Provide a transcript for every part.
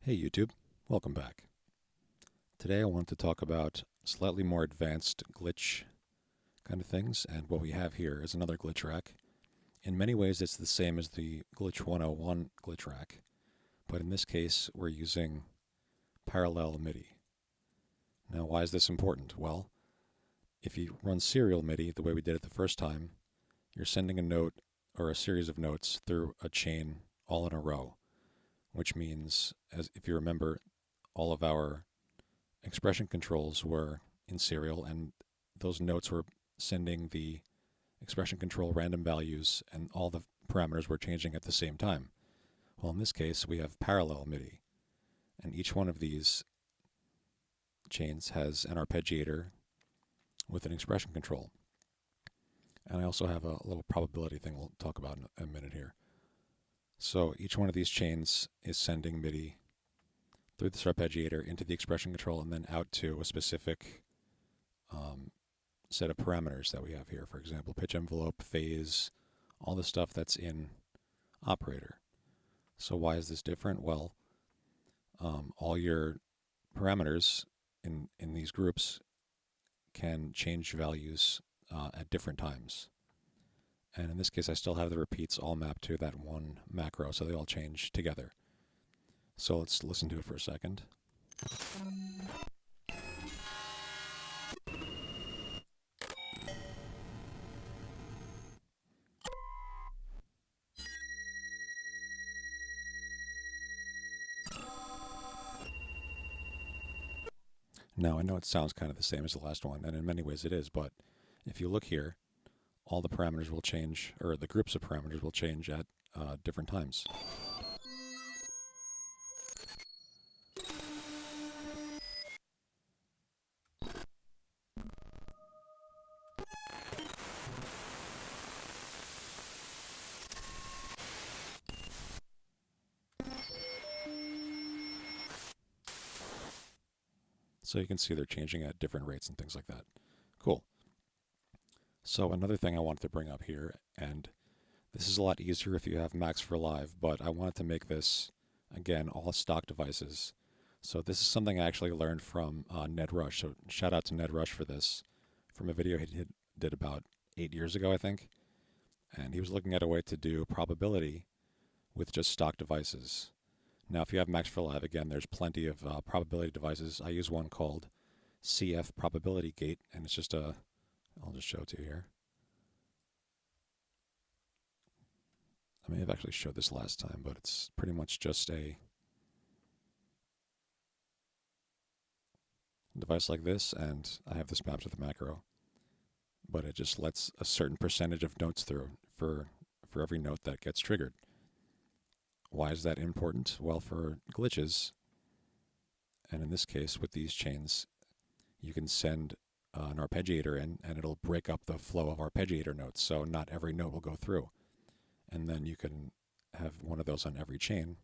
Hey YouTube, welcome back. Today I want to talk about slightly more advanced glitch kind of things, and what we have here is another glitch rack. In many ways it's the same as the Glitch 101 glitch rack, but in this case we're using parallel MIDI. Now why is this important? Well, if you run serial MIDI the way we did it the first time, you're sending a note or a series of notes through a chain all in a row, which means, as if you remember, all of our expression controls were in serial, and those notes were sending the expression control random values, and all the parameters were changing at the same time. Well, in this case, we have parallel MIDI, and each one of these chains has an arpeggiator with an expression control. And I also have a little probability thing we'll talk about in a minute here. So each one of these chains is sending MIDI through this arpeggiator into the expression control and then out to a specific set of parameters that we have here. For example, pitch envelope, phase, all the stuff that's in operator. So why is this different? Well, all your parameters in these groups can change values at different times. And in this case, I still have the repeats all mapped to that one macro, so they all change together. So let's listen to it for a second. Now, I know it sounds kind of the same as the last one, and in many ways it is, but if you look here, all the parameters will change, or the groups of parameters will change at different times. So you can see they're changing at different rates and things like that. Cool. So another thing I wanted to bring up here, and this is a lot easier if you have Max for Live, but I wanted to make this, again, all stock devices. So this is something I actually learned from Ned Rush. So shout out to Ned Rush for this, from a video he did about 8 years ago, I think. And he was looking at a way to do probability with just stock devices. Now, if you have Max for Live, again, there's plenty of probability devices. I use one called CF Probability Gate, and it's just I'll just show it to you here. I may have actually showed this last time, but it's pretty much just a device like this, and I have this mapped to the macro. But it just lets a certain percentage of notes through for every note that gets triggered. Why is that important? Well, for glitches, and in this case with these chains, you can send an arpeggiator in, and it'll break up the flow of arpeggiator notes, so not every note will go through. And then you can have one of those on every chain,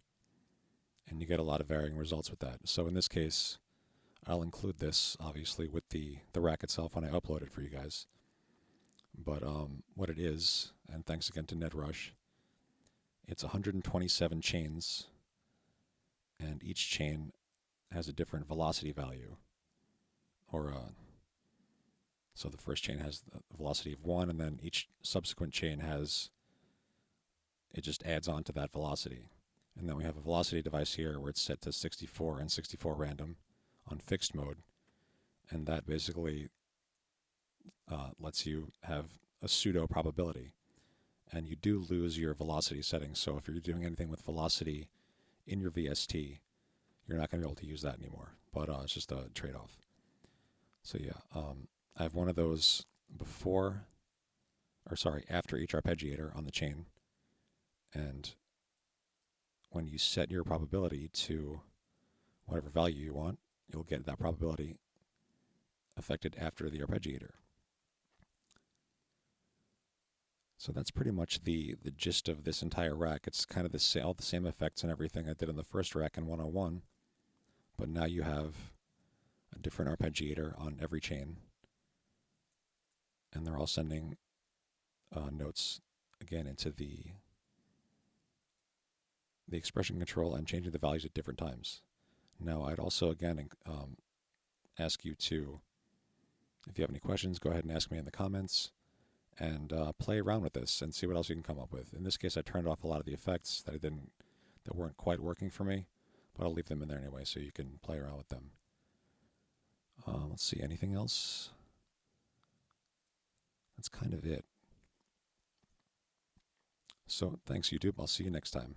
and you get a lot of varying results with that. So in this case, I'll include this, obviously, with the rack itself when I upload it for you guys. But what it is, and thanks again to Ned Rush, it's 127 chains, and each chain has a different velocity value. So the first chain has the velocity of 1, and then each subsequent chain it just adds on to that velocity. And then we have a velocity device here where it's set to 64 and 64 random on fixed mode, and that basically lets you have a pseudo probability. And you do lose your velocity settings, so if you're doing anything with velocity in your VST, you're not going to be able to use that anymore, but it's just a trade-off. So yeah, I have one of those after each arpeggiator on the chain, and when you set your probability to whatever value you want, you'll get that probability affected after the arpeggiator. So that's pretty much the gist of this entire rack. It's kind of all the same effects and everything I did in the first rack in 101, but now you have a different arpeggiator on every chain, and they're all sending notes again into the expression control and changing the values at different times. Now, I'd also, again, ask you to, if you have any questions, go ahead and ask me in the comments, and play around with this and see what else you can come up with. In this case, I turned off a lot of the effects that weren't quite working for me, but I'll leave them in there anyway so you can play around with them. Let's see, anything else? That's kind of it. So thanks, YouTube. I'll see you next time.